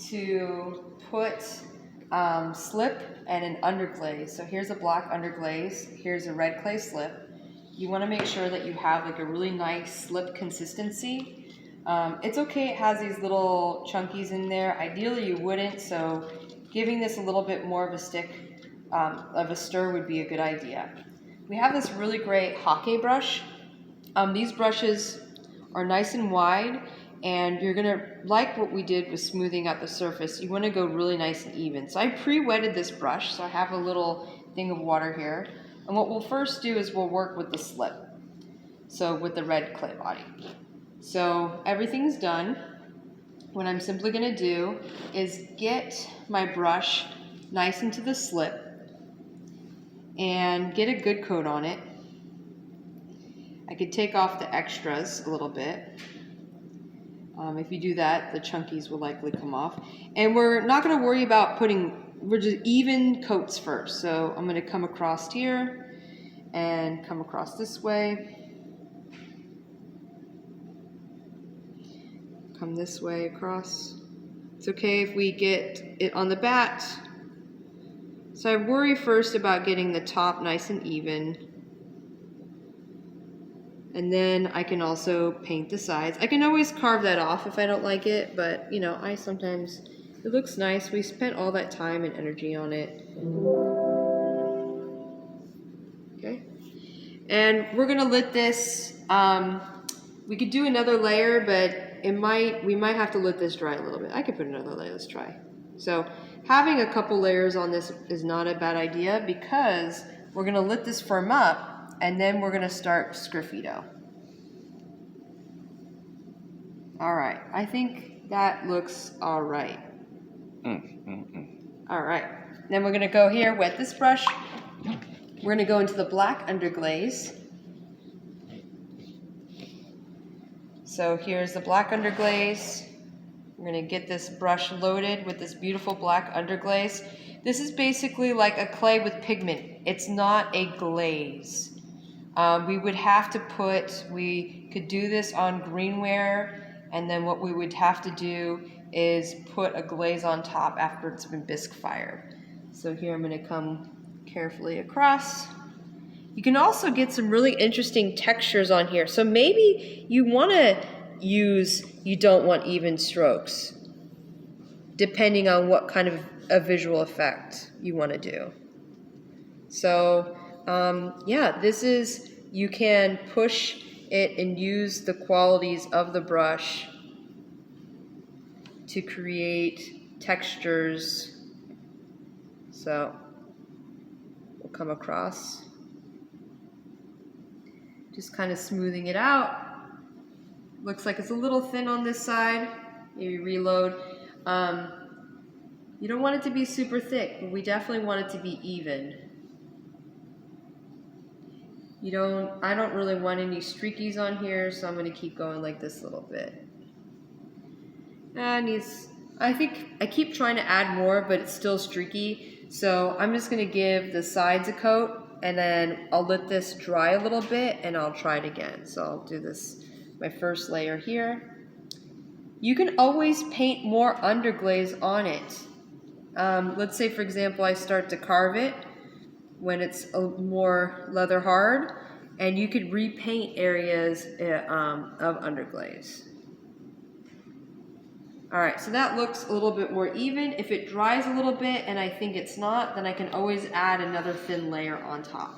to put slip and an underglaze. So here's a black underglaze, here's a red clay slip. You want to make sure that you have like a really nice slip consistency. It's okay, it has these little chunkies in there. Ideally you wouldn't, so giving this a little bit more of a stick, of a stir would be a good idea. We have this really great hake brush. These brushes are nice and wide, and you're gonna like what we did with smoothing out the surface. You wanna go really nice and even. So I pre-wetted this brush, so I have a little thing of water here. And what we'll first do is we'll work with the slip. So with the red clay body. So everything's done. What I'm simply gonna do is get my brush nice into the slip and get a good coat on it. I could take off the extras a little bit. If you do that, the chunkies will likely come off. And we're not gonna worry about we're just even coats first. So I'm gonna come across here and come across this way. Come this way across. It's okay if we get it on the bat. So I worry first about getting the top nice and even. And then I can also paint the sides. I can always carve that off if I don't like it, but you know, it looks nice. We spent all that time and energy on it. Okay. And we're gonna let this, we could do another layer, but we might have to let this dry a little bit. I could put another layer, let's try. So having a couple layers on this is not a bad idea because we're gonna let this firm up and then we're gonna start sgraffito. All right, I think that looks all right. All right, then we're gonna go here, wet this brush. We're gonna go into the black underglaze. So here's the black underglaze. We're gonna get this brush loaded with this beautiful black underglaze. This is basically like a clay with pigment. It's not a glaze. We could do this on greenware, and then what we would have to do is put a glaze on top after it's been bisque fired. So here I'm gonna come carefully across. You can also get some really interesting textures on here. So maybe you don't want even strokes, depending on what kind of a visual effect you want to do. So yeah, you can push it and use the qualities of the brush to create textures. So we'll come across, just kind of smoothing it out. Looks like it's a little thin on this side. Maybe reload. You don't want it to be super thick, but we definitely want it to be even. I don't really want any streakies on here, so I'm gonna keep going like this a little bit. And I think I keep trying to add more, but it's still streaky. So I'm just gonna give the sides a coat, and then I'll let this dry a little bit, and I'll try it again. So I'll do this, my first layer here. You can always paint more underglaze on it. Let's say, for example, I start to carve it when it's more leather hard, and you could repaint areas of underglaze. All right, so that looks a little bit more even. If it dries a little bit and I think it's not, then I can always add another thin layer on top.